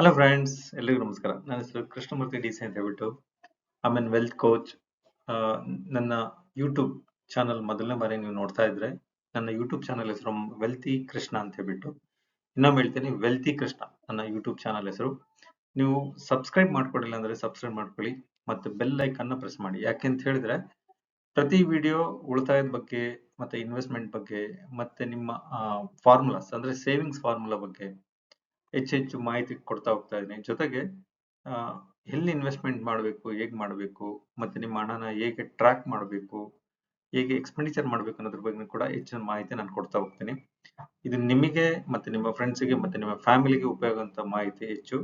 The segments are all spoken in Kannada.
ಹಲೋ ಫ್ರೆಂಡ್ಸ್, ಎಲ್ರಿಗೂ ನಮಸ್ಕಾರ. ನನ್ನ ಹೆಸರು ಕೃಷ್ಣಮೂರ್ತಿ ಡಿಸಿ ಅಂತ ಹೇಳ್ಬಿಟ್ಟು ಐ ಮೀನ್ ವೆಲ್ತ್ ಕೋಚ್. ನನ್ನ ಯೂಟ್ಯೂಬ್ ಚಾನಲ್ ಮೊದಲನೇ ಬಾರಿ ನೀವು ನೋಡ್ತಾ ಇದ್ರೆ ನನ್ನ ಯೂಟ್ಯೂಬ್ ಚಾನಲ್ ಹೆಸರು ವೆಲ್ತಿ ಕೃಷ್ಣ ಅಂತ ಹೇಳ್ಬಿಟ್ಟು. ಇನ್ನೊಮ್ಮೆ ಹೇಳ್ತೀನಿ, ವೆಲ್ತಿ ಕೃಷ್ಣ ನನ್ನ ಯೂಟ್ಯೂಬ್ ಚಾನಲ್ ಹೆಸರು. ನೀವು ಸಬ್ಸ್ಕ್ರೈಬ್ ಮಾಡ್ಕೊಂಡಿಲ್ಲ ಅಂದ್ರೆ ಸಬ್ಸ್ಕ್ರೈಬ್ ಮಾಡ್ಕೊಳ್ಳಿ, ಮತ್ತೆ ಬೆಲ್ ಐಕನ್ನ ಪ್ರೆಸ್ ಮಾಡಿ. ಯಾಕೆ ಅಂತ ಹೇಳಿದ್ರೆ ಪ್ರತಿ ವಿಡಿಯೋ ಉಳಿತಾಯದ ಬಗ್ಗೆ, ಮತ್ತೆ ಇನ್ವೆಸ್ಟ್ಮೆಂಟ್ ಬಗ್ಗೆ, ಮತ್ತೆ ನಿಮ್ಮ ಫಾರ್ಮುಲಾಸ್ ಅಂದ್ರೆ ಸೇವಿಂಗ್ಸ್ ಫಾರ್ಮುಲಾ ಬಗ್ಗೆ ಹೆಚ್ಚು ಮಾಹಿತಿ ಕೊಡ್ತಾ ಹೋಗ್ತಾ ಇದ್ದೀನಿ. ಜೊತೆಗೆ ಆ, ಎಲ್ಲಿ ಇನ್ವೆಸ್ಟ್ಮೆಂಟ್ ಮಾಡಬೇಕು, ಹೇಗೆ ಮಾಡಬೇಕು, ಮತ್ತೆ ನಿಮ್ಮ ಹಣನ ಹೇಗೆ ಟ್ರ್ಯಾಕ್ ಮಾಡಬೇಕು, ಹೇಗೆ ಎಕ್ಸ್ಪೆಂಡಿಚರ್ ಮಾಡಬೇಕು ಅನ್ನೋದ್ರ ಬಗ್ಗೆ ಕೂಡ ಹೆಚ್ಚಿನ ಮಾಹಿತಿ ನಾನು ಕೊಡ್ತಾ ಹೋಗ್ತೀನಿ. ಇದು ನಿಮಗೆ ಮತ್ತೆ ನಿಮ್ಮ ಫ್ರೆಂಡ್ಸ್ಗೆ ಮತ್ತೆ ನಿಮ್ಮ ಫ್ಯಾಮಿಲಿಗೆ ಉಪಯೋಗ ಅಂತ ಮಾಹಿತಿ ಹೆಚ್ಚು.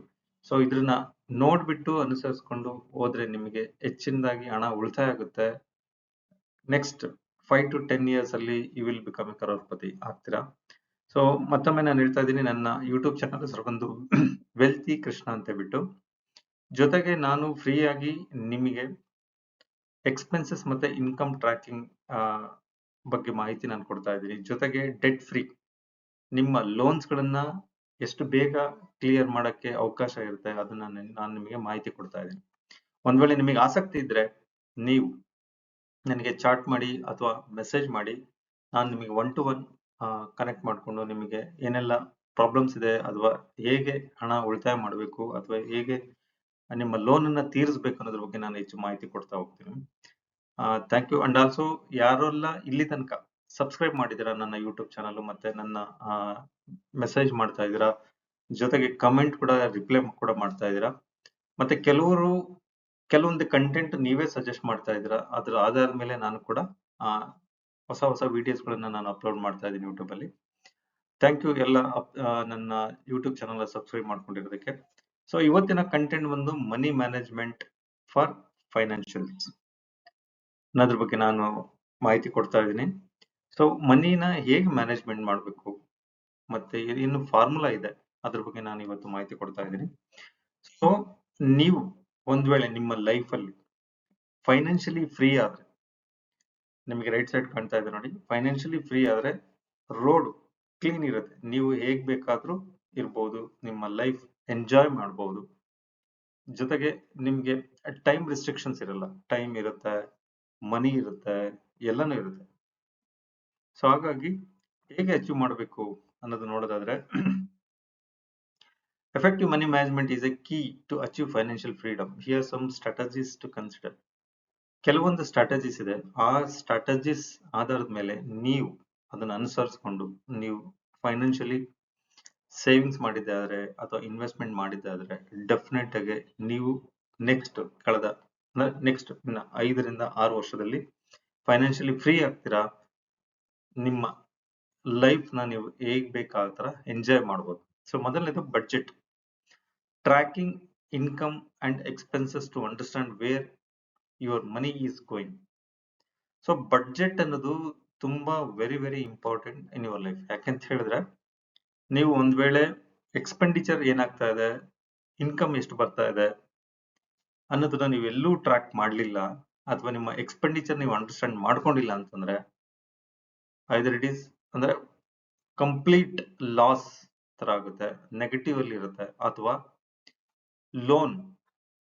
ಸೊ ಇದ್ರನ್ನ ನೋಡ್ಬಿಟ್ಟು ಅನುಸರಿಸ್ಕೊಂಡು ಹೋದ್ರೆ ನಿಮಗೆ ಹೆಚ್ಚಿನದಾಗಿ ಹಣ ಉಳಿತಾಯ ಆಗುತ್ತೆ. ನೆಕ್ಸ್ಟ್ 5 to 10 years ಅಲ್ಲಿ you will become a crorepati ಆಗ್ತೀರಾ. ಸೊ ಮತ್ತೊಮ್ಮೆ ನಾನು ಹೇಳ್ತಾ ಇದ್ದೀನಿ, ನನ್ನ ಯೂಟ್ಯೂಬ್ ಚಾನಲ್ ಹೆಸರು ಬಂದು ವೆಲ್ತಿ ಕೃಷ್ಣ ಅಂತ ಹೇಳ್ಬಿಟ್ಟು. ಜೊತೆಗೆ ನಾನು ಫ್ರೀ ಆಗಿ ನಿಮಗೆ ಎಕ್ಸ್ಪೆನ್ಸಸ್ ಮತ್ತೆ ಇನ್ಕಮ್ ಟ್ರ್ಯಾಕಿಂಗ್ ಬಗ್ಗೆ ಮಾಹಿತಿ ನಾನು ಕೊಡ್ತಾ ಇದ್ದೀನಿ. ಜೊತೆಗೆ ಡೆಟ್ ಫ್ರೀ ನಿಮ್ಮ ಲೋನ್ಸ್ ಗಳನ್ನ ಎಷ್ಟು ಬೇಗ ಕ್ಲಿಯರ್ ಮಾಡಕ್ಕೆ ಅವಕಾಶ ಇರುತ್ತೆ ಅದನ್ನ ನಾನು ನಿಮಗೆ ಮಾಹಿತಿ ಕೊಡ್ತಾ ಇದ್ದೀನಿ. ಒಂದ್ ವೇಳೆ ನಿಮಗೆ ಆಸಕ್ತಿ ಇದ್ರೆ ನೀವು ನನಗೆ ಚಾಟ್ ಮಾಡಿ ಅಥವಾ ಮೆಸೇಜ್ ಮಾಡಿ. ನಾನು ನಿಮಗೆ 1-to-1 ಕನೆಕ್ಟ್ ಮಾಡಿಕೊಂಡು ನಿಮಗೆ ಏನೆಲ್ಲ ಪ್ರಾಬ್ಲಮ್ಸ್ ಇದೆ ಅಥವಾ ಹೇಗೆ ಹಣ ಉಳಿತಾಯ ಮಾಡಬೇಕು ಅಥವಾ ಹೇಗೆ ನಿಮ್ಮ ಲೋನ್ ಅನ್ನ ತೀರಿಸಬೇಕು ಅನ್ನೋದ್ರ ಬಗ್ಗೆ ನಾನು ಹೆಚ್ಚು ಮಾಹಿತಿ ಕೊಡ್ತಾ ಹೋಗ್ತೀನಿ. Thank you. ಅಂಡ್ ಆಲ್ಸೋ ಯಾರೆಲ್ಲ ಇಲ್ಲಿ ತನಕ ಸಬ್ಸ್ಕ್ರೈಬ್ ಮಾಡಿದ್ದೀರಾ ನನ್ನ ಯೂಟ್ಯೂಬ್ ಚಾನಲ್ ಮತ್ತೆ ನನ್ನ ಮೆಸೇಜ್ ಮಾಡ್ತಾ ಇದ್ದೀರಾ, ಜೊತೆಗೆ ಕಮೆಂಟ್ ಕೂಡ ರಿಪ್ಲೈ ಕೂಡ ಮಾಡ್ತಾ ಇದ್ದೀರಾ, ಮತ್ತೆ ಕೆಲವೊಂದು ಕಂಟೆಂಟ್ ನೀವೇ ಸಜೆಸ್ಟ್ ಮಾಡ್ತಾ ಇದ್ದೀರಾ. ಅದ್ರ ಆಧಾರದ ಮೇಲೆ ನಾನು ಕೂಡ ಹೊಸ ಹೊಸ ವಿಡಿಯೋಸ್ ಗಳನ್ನ ನಾನು ಅಪ್ಲೋಡ್ ಮಾಡ್ತಾ ಇದ್ದೀನಿ ಯೂಟ್ಯೂಬ್ ಅಲ್ಲಿ. ಥ್ಯಾಂಕ್ ಯು ಎಲ್ಲ ನನ್ನ ಯೂಟ್ಯೂಬ್ ಚಾನಲ್ ಸಬ್ಸ್ಕ್ರೈಬ್ ಮಾಡ್ಕೊಂಡಿರೋದಕ್ಕೆ. ಸೊ ಇವತ್ತಿನ ಕಂಟೆಂಟ್ ಬಂದು ಮನಿ ಮ್ಯಾನೇಜ್ಮೆಂಟ್ ಫಾರ್ ಫೈನಾನ್ಷಿಯಲ್ಸ್ ಅನ್ನೋದ್ರ ಬಗ್ಗೆ ನಾನು ಮಾಹಿತಿ ಕೊಡ್ತಾ ಇದ್ದೀನಿ. ಸೊ ಮನಿನ ಹೇಗೆ ಮ್ಯಾನೇಜ್ಮೆಂಟ್ ಮಾಡಬೇಕು ಮತ್ತೆ ಏನು ಫಾರ್ಮುಲಾ ಇದೆ ಅದ್ರ ಬಗ್ಗೆ ನಾನು ಇವತ್ತು ಮಾಹಿತಿ ಕೊಡ್ತಾ ಇದ್ದೀನಿ. ಸೊ ನೀವು ಒಂದ್ ವೇಳೆ ನಿಮ್ಮ ಲೈಫ್ ಅಲ್ಲಿ ಫೈನಾನ್ಷಿಯಲಿ ಫ್ರೀ ಆದ್ರೆ, ನಿಮಗೆ ರೈಟ್ ಸೈಡ್ ಕಾಣ್ತಾ ಇದೆ ನೋಡಿ, ಫೈನಾನ್ಷಿಯಲಿ ಫ್ರೀ ಆದ್ರೆ ರೋಡ್ ಕ್ಲೀನ್ ಇರುತ್ತೆ, ನೀವು ಹೇಗ್ ಬೇಕಾದ್ರೂ ಇರ್ಬೋದು, ನಿಮ್ಮ ಲೈಫ್ ಎಂಜಾಯ್ ಮಾಡಬಹುದು. ಜೊತೆಗೆ ನಿಮ್ಗೆ ಟೈಮ್ ರಿಸ್ಟ್ರಿಕ್ಷನ್ಸ್ ಇರಲ್ಲ, ಟೈಮ್ ಇರುತ್ತೆ, ಮನಿ ಇರುತ್ತೆ, ಎಲ್ಲಾನು ಇರುತ್ತೆ. ಸೊ ಹಾಗಾಗಿ ಹೇಗೆ ಅಚೀವ್ ಮಾಡಬೇಕು ಅನ್ನೋದು ನೋಡೋದಾದ್ರೆ, effective money management is a key to achieve financial freedom. Here are some strategies to consider. ಕೆಲವೊಂದು ಸ್ಟ್ರಾಟಜೀಸ್ ಇದೆ. ಆ ಸ್ಟ್ರಾಟಜೀಸ್ ಆಧಾರದ ಮೇಲೆ ನೀವು ಅದನ್ನ ಅನುಸರಿಸ್ಕೊಂಡು ನೀವು ಫೈನಾನ್ಷಿಯಲಿ ಸೇವಿಂಗ್ಸ್ ಮಾಡಿದ್ದಾದ್ರೆ ಅಥವಾ ಇನ್ವೆಸ್ಟ್ಮೆಂಟ್ ಮಾಡಿದ್ದಾದ್ರೆ ಡೆಫಿನೆಟ್ ಆಗಿ ನೀವು ನೆಕ್ಸ್ಟ್ ಇನ್ನ 5 ರಿಂದ 6 ವರ್ಷದಲ್ಲಿ ಫೈನಾನ್ಷಿಯಲಿ ಫ್ರೀ ಆಗ್ತೀರಾ. ನಿಮ್ಮ ಲೈಫ್ ನ ನೀವು ಹೇಗ್ ಬೇಕಾತರ ಎಂಜಾಯ್ ಮಾಡಬಹುದು. ಸೊ ಮೊದಲನೇದು budget. Tracking income and expenses to understand where your money is going. So budget ಅನ್ನೋದು ತುಂಬಾ very important in your life. ಯಾಕೆಂತ ಹೇಳಿದ್ರೆ ನೀವು ಒಂದ್ ವೇಳೆ ಎಕ್ಸ್ಪೆಂಡಿಚರ್ ಏನಾಗ್ತಾ ಇದೆ, ಇನ್ಕಮ್ ಎಷ್ಟು ಬರ್ತಾ ಇದೆ ಅನ್ನೋದನ್ನ ನೀವು ಎಲ್ಲೂ ಟ್ರ್ಯಾಕ್ ಮಾಡ್ಲಿಲ್ಲ ಅಥವಾ ನಿಮ್ಮ ಎಕ್ಸ್ಪೆಂಡಿಚರ್ ನೀವು ಅಂಡರ್ಸ್ಟ್ಯಾಂಡ್ ಮಾಡ್ಕೊಂಡಿಲ್ಲ ಅಂತಂದ್ರೆ ಐದರ್ ಇಟ್ ಈಸ್ ಅಂದ್ರೆ ಕಂಪ್ಲೀಟ್ ಲಾಸ್ ತರ ಆಗುತ್ತೆ, ನೆಗೆಟಿವ್ ಅಲ್ಲಿ ಇರುತ್ತೆ, ಅಥವಾ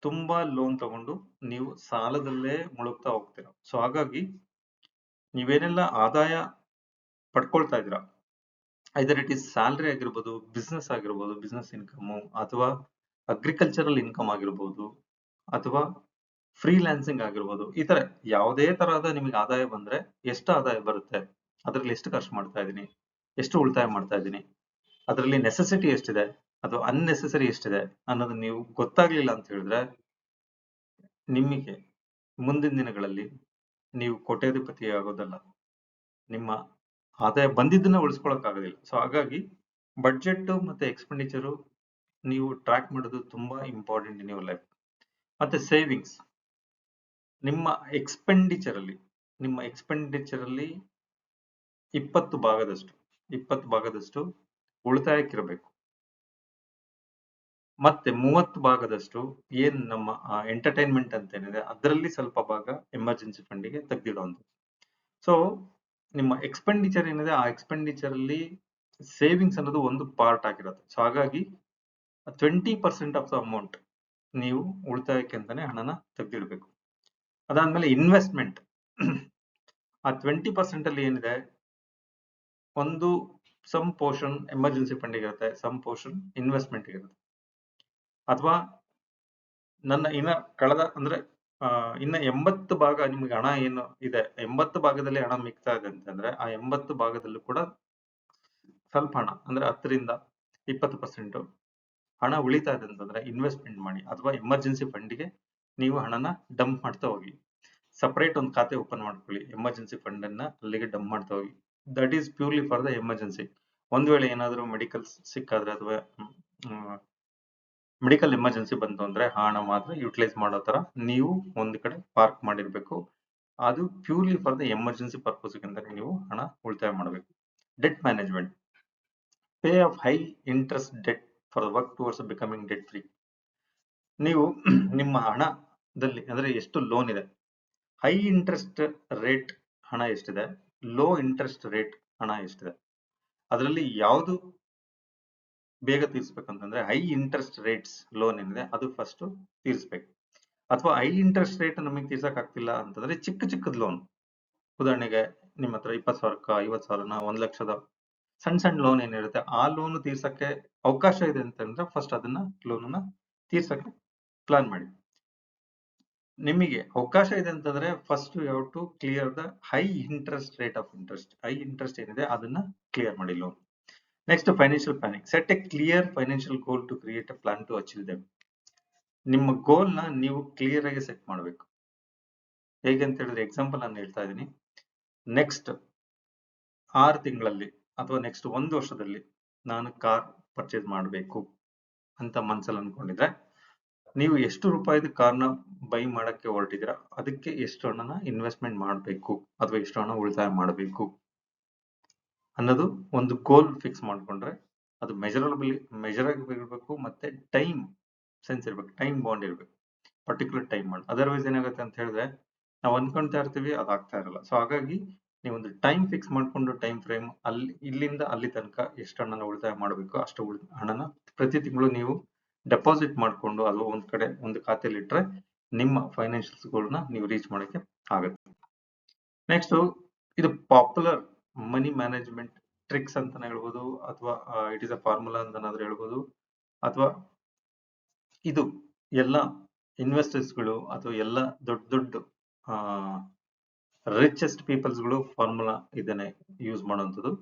ತುಂಬಾ ಲೋನ್ ತಗೊಂಡು ನೀವು ಸಾಲದಲ್ಲೇ ಮುಳುಗ್ತಾ ಹೋಗ್ತೀರಾ. ಸೊ ಹಾಗಾಗಿ ನೀವೇನೆಲ್ಲ ಆದಾಯ ಪಡ್ಕೊಳ್ತಾ ಇದ್ದೀರಾ, ಐದರ್ ಇಟ್ ಈಸ್ ಸ್ಯಾಲರಿ ಆಗಿರ್ಬೋದು, ಬಿಸ್ನೆಸ್ ಆಗಿರ್ಬೋದು, ಬಿಸ್ನೆಸ್ ಇನ್ಕಮ್, ಅಥವಾ ಅಗ್ರಿಕಲ್ಚರಲ್ ಇನ್ಕಮ್ ಆಗಿರ್ಬೋದು, ಅಥವಾ ಫ್ರೀಲ್ಯಾನ್ಸಿಂಗ್ ಆಗಿರ್ಬೋದು, ಈ ತರ ಯಾವುದೇ ತರಹದ ನಿಮಗೆ ಆದಾಯ ಬಂದ್ರೆ ಎಷ್ಟು ಆದಾಯ ಬರುತ್ತೆ, ಅದರಲ್ಲಿ ಎಷ್ಟು ಖರ್ಚು ಮಾಡ್ತಾ ಇದ್ದೀನಿ, ಎಷ್ಟು ಉಳಿತಾಯ ಮಾಡ್ತಾ ಇದ್ದೀನಿ, ಅದರಲ್ಲಿ ನೆಸೆಸಿಟಿ ಎಷ್ಟಿದೆ ಅಥವಾ ಅನ್ನೆಸೆಸರಿ ಎಷ್ಟಿದೆ ಅನ್ನೋದು ನೀವು ಗೊತ್ತಾಗ್ಲಿಲ್ಲ ಅಂತ ಹೇಳಿದ್ರೆ ನಿಮಗೆ ಮುಂದಿನ ದಿನಗಳಲ್ಲಿ ನೀವು ಕೋಟ್ಯಾಧಿಪತಿ ಆಗೋದಲ್ಲ, ನಿಮ್ಮ ಆದಾಯ ಬಂದಿದ್ದನ್ನ ಉಳಿಸ್ಕೊಳಕ್ ಆಗೋದಿಲ್ಲ. ಸೊ ಹಾಗಾಗಿ ಬಡ್ಜೆಟ್ ಮತ್ತೆ ಎಕ್ಸ್ಪೆಂಡಿಚರು ನೀವು ಟ್ರ್ಯಾಕ್ ಮಾಡೋದು ತುಂಬಾ ಇಂಪಾರ್ಟೆಂಟ್ ಇನ್ ಯುವರ್ ಲೈಫ್. ಮತ್ತೆ ಸೇವಿಂಗ್ಸ್, ನಿಮ್ಮ ಎಕ್ಸ್ಪೆಂಡಿಚರ್ ಅಲ್ಲಿ 20 ಭಾಗದಷ್ಟು ಉಳಿತಾಯಕ್ಕಿರಬೇಕು. ಮತ್ತೆ 30 ಭಾಗದಷ್ಟು ಏನ್ ನಮ್ಮ ಎಂಟರ್ಟೈನ್ಮೆಂಟ್ ಅಂತ ಏನಿದೆ ಅದರಲ್ಲಿ ಸ್ವಲ್ಪ ಭಾಗ ಎಮರ್ಜೆನ್ಸಿ ಫಂಡಿಗೆ ತೆಗೆದಿಡುವಂಥದ್ದು. ಸೊ ನಿಮ್ಮ ಎಕ್ಸ್ಪೆಂಡಿಚರ್ ಏನಿದೆ ಆ ಎಕ್ಸ್ಪೆಂಡಿಚರ್ ಅಲ್ಲಿ ಸೇವಿಂಗ್ಸ್ ಅನ್ನೋದು ಒಂದು ಪಾರ್ಟ್ ಆಗಿರುತ್ತೆ. ಸೊ ಹಾಗಾಗಿ 20% ಆಫ್ ದ ಅಮೌಂಟ್ ನೀವು ಉಳಿತಾಯಕ್ಕೆ ಅಂತಾನೆ ಹಣನ ತೆಗೆದಿಡ್ಬೇಕು. ಅದಾದ್ಮೇಲೆ ಇನ್ವೆಸ್ಟ್ಮೆಂಟ್. ಆ 20% ಅಲ್ಲಿ ಏನಿದೆ, ಒಂದು ಸಮ್ ಪೋರ್ಷನ್ ಎಮರ್ಜೆನ್ಸಿ ಫಂಡ್ ಇರುತ್ತೆ, ಸಮ್ ಪೋರ್ಷನ್ ಇನ್ವೆಸ್ಟ್ಮೆಂಟ್ ಇರುತ್ತೆ. ಅಥವಾ ನನ್ನ ಇನ್ನ ಕಳೆದ ಅಂದ್ರೆ ಇನ್ನ 80 ಭಾಗ ನಿಮ್ಗೆ ಹಣ ಏನು ಇದೆ, 80 ಭಾಗದಲ್ಲಿ ಹಣ ಮಿಗ್ತಾ ಇದೆ ಅಂತಂದ್ರೆ ಆ 80 ಭಾಗದಲ್ಲೂ ಕೂಡ ಸ್ವಲ್ಪ ಹಣ ಅಂದ್ರೆ 10-20% ಹಣ ಉಳಿತಾ ಇದೆ ಅಂತಂದ್ರೆ ಇನ್ವೆಸ್ಟ್ಮೆಂಟ್ ಮಾಡಿ, ಅಥವಾ ಎಮರ್ಜೆನ್ಸಿ ಫಂಡ್ಗೆ ನೀವು ಹಣನ ಡಂಪ್ ಮಾಡ್ತಾ ಹೋಗಿ. ಸಪರೇಟ್ ಒಂದು ಖಾತೆ ಓಪನ್ ಮಾಡ್ಕೊಳ್ಳಿ, ಎಮರ್ಜೆನ್ಸಿ ಫಂಡ್ ಅನ್ನ ಅಲ್ಲಿಗೆ ಡಂಪ್ ಮಾಡ್ತಾ ಹೋಗಿ. That is purely for the emergency. ಒಂದ್ ವೇಳೆ ಏನಾದ್ರು ಮೆಡಿಕಲ್ ಸಿಕ್ಕಾದ್ರೆ ಅಥವಾ ಮೆಡಿಕಲ್ ಎಮರ್ಜೆನ್ಸಿ ಬಂತು ಅಂದ್ರೆ ಹಣ ಮಾತ್ರ ಯುಟಿಲೈಸ್ ಮಾಡೋ ತರ ನೀವು ಒಂದ್ ಕಡೆ ಪಾರ್ಕ್ ಮಾಡಿರ್ಬೇಕು. ಅದು purely for the emergency purpose ಅಂತಾನೆ ನೀವು ಹಣ ಉಳಿತಾಯ ಮಾಡಬೇಕು. Debt management. Pay of high interest debt for work towards becoming debt free. ನೀವು ನಿಮ್ಮ ಹಣದಲ್ಲಿ ಅಂದ್ರೆ ಎಷ್ಟು ಲೋನ್ ಇದೆ, ಹೈ ಇಂಟ್ರೆಸ್ಟ್ ರೇಟ್ ಹಣ ಎಷ್ಟಿದೆ, ಲೋ ಇಂಟ್ರೆಸ್ಟ್ ರೇಟ್ ಹಣ ಎಷ್ಟಿದೆ, ಅದರಲ್ಲಿ ಯಾವುದು ಬೇಗ ತೀರ್ಸ್ಬೇಕಂತಂದ್ರೆ ಹೈ ಇಂಟ್ರೆಸ್ಟ್ ರೇಟ್ಸ್ ಲೋನ್ ಏನಿದೆ ಅದು ಫಸ್ಟ್ ತೀರ್ಸ್ಬೇಕು. ಅಥವಾ ಹೈ ಇಂಟ್ರೆಸ್ಟ್ ರೇಟ್ ನಮಗೆ ತೀರ್ಸಕ್ ಆಗ್ತಿಲ್ಲ ಅಂತಂದ್ರೆ ಚಿಕ್ಕ ಚಿಕ್ಕದ ಲೋನ್, ಉದಾಹರಣೆಗೆ ನಿಮ್ಮ ಹತ್ರ 20,000 50,000 1 ಲಕ್ಷದ ಸಣ್ಣ ಲೋನ್ ಏನಿರುತ್ತೆ ಆ ಲೋನ್ ತೀರ್ಸಕ್ಕೆ ಅವಕಾಶ ಇದೆ ಅಂತಂದ್ರೆ ಫಸ್ಟ್ ಅದನ್ನ ಲೋನ್ ತೀರ್ಸಕ್ಕೆ ಪ್ಲಾನ್ ಮಾಡಿ. ನಿಮಗೆ ಅವಕಾಶ ಇದೆ ಅಂತಂದ್ರೆ first you have to clear the high interest rate of interest. High interest ಏನಿದೆ ಅದನ್ನ ಕ್ಲಿಯರ್ ಮಾಡಿ loan. Next financial planning. Set a clear financial goal to create a plan to achieve them. ನಿಮ್ಮ ಗೋಲ್ ನ ನೀವು ಕ್ಲಿಯರ್ ಆಗಿ ಸೆಟ್ ಮಾಡಬೇಕು. ಹೇಗೆ ಅಂತ ಹೇಳಿದ್ರೆ ಎಕ್ಸಾಂಪಲ್ ನಾನು ಹೇಳ್ತಾ ಇದ್ದೀನಿ. ನೆಕ್ಸ್ಟ್ 6 ತಿಂಗಳಲ್ಲಿ ಅಥವಾ ನೆಕ್ಸ್ಟ್ 1 ವರ್ಷದಲ್ಲಿ ನಾನು ಕಾರ್ ಪರ್ಚೇಸ್ ಮಾಡಬೇಕು ಅಂತ ಮನ್ಸಲ್ಲಿ ಅನ್ಕೊಂಡಿದ್ರೆ ನೀವು ಎಷ್ಟು ರೂಪಾಯಿದ ಕಾರ್ನ ಬೈ ಮಾಡಕ್ಕೆ ಹೊರಟಿದ್ದೀರಾ ಅದಕ್ಕೆ ಎಷ್ಟು ಹಣನ ಇನ್ವೆಸ್ಟ್ಮೆಂಟ್ ಮಾಡಬೇಕು ಅಥವಾ ಎಷ್ಟು ಹಣ ಉಳಿತಾಯ ಮಾಡಬೇಕು ಅನ್ನೋದು ಒಂದು ಗೋಲ್ ಫಿಕ್ಸ್ ಮಾಡ್ಕೊಂಡ್ರೆ ಅದು ಮೆಜರ್ ಆಗಿರ್ಬೇಕು, ಮತ್ತೆ ಟೈಮ್ ಸೆನ್ಸ್ ಇರ್ಬೇಕು, ಟೈಮ್ ಬಾಂಡ್ ಇರ್ಬೇಕು, ಪರ್ಟಿಕ್ಯುಲರ್ ಟೈಮ್ ಬಾಂಡ್. ಅದರ್ವೈಸ್ ಏನಾಗುತ್ತೆ ಅಂತ ಹೇಳಿದ್ರೆ ನಾವು ಅನ್ಕೊಂತಾ ಇರ್ತೀವಿ ಅದಾಗ್ತಾ ಇರಲ್ಲ. ಸೊ ಹಾಗಾಗಿ ನೀವು ಒಂದು ಟೈಮ್ ಫಿಕ್ಸ್ ಮಾಡ್ಕೊಂಡು ಟೈಮ್ ಫ್ರೇಮ್ ಇಲ್ಲಿಂದ ಅಲ್ಲಿ ತನಕ ಎಷ್ಟು ಹಣನ ಉಳಿತಾಯ ಮಾಡಬೇಕು ಅಷ್ಟು ಹಣನ ಪ್ರತಿ ತಿಂಗಳು ನೀವು ಡೆಪಾಸಿಟ್ ಮಾಡ್ಕೊಂಡು ಅದು ಒಂದ್ ಕಡೆ ಒಂದು ಖಾತೆಯಲ್ಲಿ ಇಟ್ರೆ ನಿಮ್ಮ ಫೈನಾನ್ಷಿಯಲ್ಸ್ ಗೋಲ್ನ ನೀವು ರೀಚ್ ಮಾಡಕ್ಕೆ ಆಗುತ್ತೆ. ನೆಕ್ಸ್ಟ್ ಇದು ಪಾಪ್ಯುಲರ್ ಮನಿ ಮ್ಯಾನೇಜ್ಮೆಂಟ್ ಟ್ರಿಕ್ಸ್ ಅಂತಾನೆ ಹೇಳ್ಬೋದು, ಅಥವಾ ಇಟ್ ಇಸ್ ಅ ಫಾರ್ಮುಲಾ ಅಂತನಾದ್ರೂ ಹೇಳ್ಬೋದು, ಅಥವಾ ಇದು ಎಲ್ಲ ಇನ್ವೆಸ್ಟರ್ಸ್ಗಳು ಅಥವಾ ಎಲ್ಲ ದೊಡ್ಡ ರಿಚೆಸ್ಟ್ ಪೀಪಲ್ಸ್ಗಳು ಫಾರ್ಮುಲಾ ಇದನ್ನೇ ಯೂಸ್ ಮಾಡುವಂಥದ್ದು.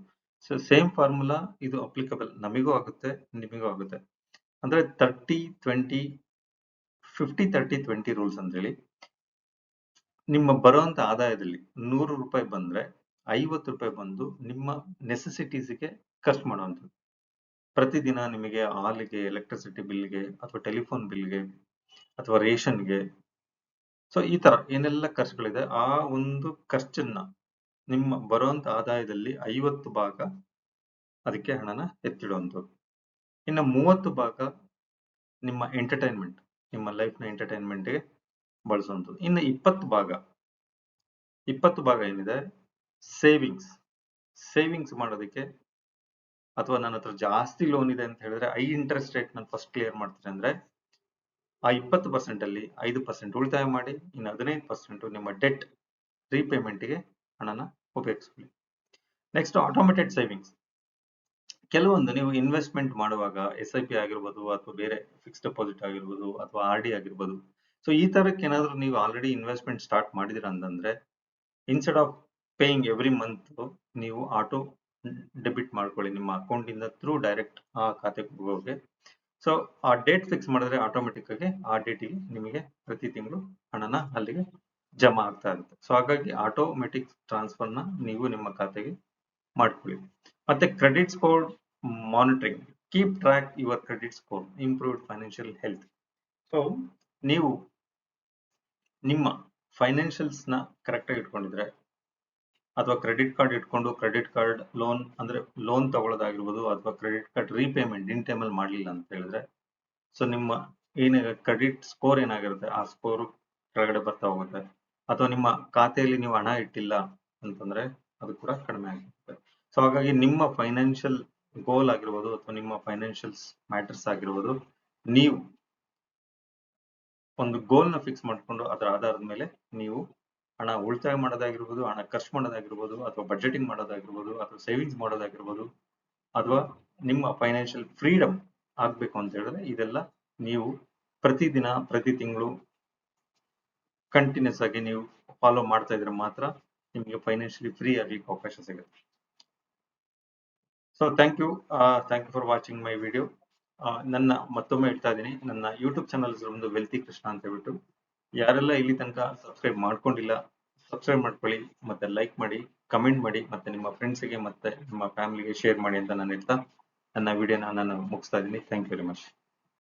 ಸೊ ಸೇಮ್ ಫಾರ್ಮುಲಾ ಇದು ಅಪ್ಲಿಕಬಲ್ ನಮಿಗೂ ಆಗುತ್ತೆ ನಿಮಗೂ ಆಗುತ್ತೆ. ಅಂದ್ರೆ 50-30-20 ರೂಲ್ಸ್ ಅಂತ ಹೇಳಿ. ನಿಮ್ಮ ಬರುವಂತ ಆದಾಯದಲ್ಲಿ 100 ರೂಪಾಯಿ ಬಂದ್ರೆ 50 ರೂಪಾಯಿ ಬಂದು ನಿಮ್ಮ ನೆಸೆಸಿಟೀಸ್ಗೆ ಖರ್ಚು ಮಾಡುವಂಥದ್ದು. ಪ್ರತಿದಿನ ನಿಮಗೆ ಹಾಲಿಗೆ, ಎಲೆಕ್ಟ್ರಿಸಿಟಿ ಬಿಲ್ಗೆ, ಅಥವಾ ಟೆಲಿಫೋನ್ ಬಿಲ್ಗೆ, ಅಥವಾ ರೇಷನ್ಗೆ, ಸೊ ಈ ತರ ಏನೆಲ್ಲ ಖರ್ಚುಗಳಿದೆ ಆ ಒಂದು ಖರ್ಚನ್ನ ನಿಮ್ಮ ಬರುವಂತ ಆದಾಯದಲ್ಲಿ 50 ಭಾಗ ಅದಕ್ಕೆ ಹಣನ ಎತ್ತಿಡುವಂಥದ್ದು. ಇನ್ನು 30 ಭಾಗ ನಿಮ್ಮ ಎಂಟರ್ಟೈನ್ಮೆಂಟ್, ನಿಮ್ಮ ಲೈಫ್ನ ಎಂಟರ್ಟೈನ್ಮೆಂಟ್ಗೆ ಬಳಸುವಂಥದ್ದು. ಇನ್ನು 20 ಭಾಗ ಏನಿದೆ ಸೇವಿಂಗ್ಸ್ ಮಾಡೋದಕ್ಕೆ, ಅಥವಾ ನನ್ನ ಹತ್ರ ಜಾಸ್ತಿ ಲೋನ್ ಇದೆ ಅಂತ ಹೇಳಿದ್ರೆ ಹೈ ಇಂಟ್ರೆಸ್ಟ್ ರೇಟ್ ನಾನು ಫಸ್ಟ್ ಕ್ಲಿಯರ್ ಮಾಡ್ತೀನಿ ಅಂದ್ರೆ ಆ 20% ಅಲ್ಲಿ 5% ಉಳಿತಾಯ ಮಾಡಿ, ಇನ್ನು 15% ನಿಮ್ಮ ಡೆಟ್ ರೀಪೇಮೆಂಟ್ಗೆ ಹಣನ ಉಪಯೋಗಿಸ್ಕೊಳ್ಳಿ. Next automated savings. ಕೆಲವೊಂದು ನೀವು ಇನ್ವೆಸ್ಟ್ಮೆಂಟ್ ಮಾಡುವಾಗ SIP ಆಗಿರ್ಬೋದು, ಅಥವಾ ಬೇರೆ ಫಿಕ್ಸ್ ಡೆಪಾಸಿಟ್ ಆಗಿರ್ಬೋದು, ಅಥವಾ RD ಆಗಿರ್ಬೋದು. ಸೊ ಈ ತರಕ್ಕೆ ಏನಾದ್ರು ನೀವು ಆಲ್ರೆಡಿ ಇನ್ವೆಸ್ಟ್ಮೆಂಟ್ ಸ್ಟಾರ್ಟ್ ಮಾಡಿದಿರ ಅಂತಂದ್ರೆ instead of paying every month ನೀವು ಆಟೋ ಡೆಬಿಟ್ ಮಾಡ್ಕೊಳ್ಳಿ ನಿಮ್ಮ ಅಕೌಂಟ್ ಇಂದ ಥ್ರೂ ಡೈರೆಕ್ಟ್ ಆ ಖಾತೆಗೆ ಹೋಗೋಕೆ. ಸೊ ಆ ಡೇಟ್ ಫಿಕ್ಸ್ ಮಾಡಿದ್ರೆ ಆಟೋಮೆಟಿಕ್ ಆಗಿ ಆ ಡೇಟಿಗೆ ನಿಮಗೆ ಪ್ರತಿ ತಿಂಗಳು ಹಣನ ಅಲ್ಲಿಗೆ ಜಮಾ ಆಗ್ತಾ ಇರುತ್ತೆ. ಸೊ ಹಾಗಾಗಿ ಆಟೋಮೆಟಿಕ್ ಟ್ರಾನ್ಸ್ಫರ್ನ ನೀವು ನಿಮ್ಮ ಖಾತೆಗೆ ಮಾಡ್ಕೊಳ್ಳಿ. ಮತ್ತೆ credit score monitoring. Keep track your credit score, improved financial health. So ನೀವು ನಿಮ್ಮ ಫೈನಾನ್ಷಿಯಲ್ಸ್ ನ ಕರೆಕ್ಟ್ ಆಗಿ ಇಟ್ಕೊಂಡಿದ್ರೆ, ಅಥವಾ ಕ್ರೆಡಿಟ್ ಕಾರ್ಡ್ ಇಟ್ಕೊಂಡು ಕ್ರೆಡಿಟ್ ಕಾರ್ಡ್ ಲೋನ್ ಅಂದ್ರೆ ಲೋನ್ ತಗೊಳ್ಳೋದಾಗಿರ್ಬೋದು, ಅಥವಾ ಕ್ರೆಡಿಟ್ ಕಾರ್ಡ್ ರೀಪೇಮೆಂಟ್ ಇನ್ ಟೈಮಲ್ಲಿ ಮಾಡಲಿಲ್ಲ ಅಂತ ಹೇಳಿದ್ರೆ ಸೊ ನಿಮ್ಮ ಕ್ರೆಡಿಟ್ ಸ್ಕೋರ್ ಏನಾಗಿರುತ್ತೆ ಆ ಸ್ಕೋರ್ ಕೆಳಗಡೆ ಬರ್ತಾ ಹೋಗುತ್ತೆ. ಅಥವಾ ನಿಮ್ಮ ಖಾತೆಯಲ್ಲಿ ನೀವು ಹಣ ಇಟ್ಟಿಲ್ಲ ಅಂತಂದ್ರೆ ಅದು ಕೂಡ ಕಡಿಮೆ ಆಗುತ್ತೆ. ಸೊ ಹಾಗಾಗಿ ನಿಮ್ಮ ಫೈನಾನ್ಷಿಯಲ್ ಗೋಲ್ ಆಗಿರ್ಬೋದು ಅಥವಾ ನಿಮ್ಮ ಫೈನಾನ್ಷಿಯಲ್ಸ್ ಮ್ಯಾಟರ್ಸ್ ಆಗಿರ್ಬೋದು, ನೀವು ಒಂದು ಗೋಲ್ ನ ಫಿಕ್ಸ್ ಮಾಡ್ಕೊಂಡು ಅದರ ಆಧಾರದ ಮೇಲೆ ನೀವು ಹಣ ಉಳಿತಾಯ ಮಾಡೋದಾಗಿರ್ಬೋದು, ಹಣ ಖರ್ಚು ಮಾಡೋದಾಗಿರ್ಬೋದು, ಅಥವಾ ಬಜೆಟಿಂಗ್ ಮಾಡೋದಾಗಿರ್ಬೋದು, ಅಥವಾ ಸೇವಿಂಗ್ಸ್ ಮಾಡೋದಾಗಿರ್ಬೋದು, ಅಥವಾ ನಿಮ್ಮ ಫೈನಾನ್ಷಿಯಲ್ ಫ್ರೀಡಮ್ ಆಗ್ಬೇಕು ಅಂತ ಹೇಳಿದ್ರೆ ಇದೆಲ್ಲ ನೀವು ಪ್ರತಿದಿನ ಪ್ರತಿ ತಿಂಗಳು ಕಂಟಿನ್ಯೂಸ್ ಆಗಿ ನೀವು ಫಾಲೋ ಮಾಡ್ತಾ ಇದ್ರೆ ಮಾತ್ರ ನಿಮಗೆ ಫೈನಾನ್ಷಿಯಲಿ ಫ್ರೀ ಆಗ್ಲಿಕ್ಕೆ ಅವಕಾಶ ಸಿಗುತ್ತೆ. So thank you for watching my video. ನನ್ನ ಮತ್ತೊಮ್ಮೆ ಹೇಳ್ತಾ ಇದ್ದೀನಿ, ನನ್ನ ಯೂಟ್ಯೂಬ್ ಚಾನಲ್ ಒಂದು ವೆಲ್ತಿ ಕೃಷ್ಣ ಅಂತ ಹೇಳ್ಬಿಟ್ಟು. ಯಾರೆಲ್ಲ ಇಲ್ಲಿ ತನಕ ಸಬ್ಸ್ಕ್ರೈಬ್ ಮಾಡ್ಕೊಂಡಿಲ್ಲ, ಸಬ್ಸ್ಕ್ರೈಬ್ ಮಾಡ್ಕೊಳ್ಳಿ, ಮತ್ತೆ ಲೈಕ್ ಮಾಡಿ, ಕಮೆಂಟ್ ಮಾಡಿ, ಮತ್ತೆ ನಿಮ್ಮ ಫ್ರೆಂಡ್ಸ್ಗೆ ಮತ್ತೆ ನಿಮ್ಮ ಫ್ಯಾಮಿಲಿಗೆ ಶೇರ್ ಮಾಡಿ ಅಂತ ನಾನು ಹೇಳ್ತಾ ನನ್ನ ವಿಡಿಯೋನ ನಾನು ಮುಗಿಸ್ತಾ ಇದ್ದೀನಿ. Thank you very much.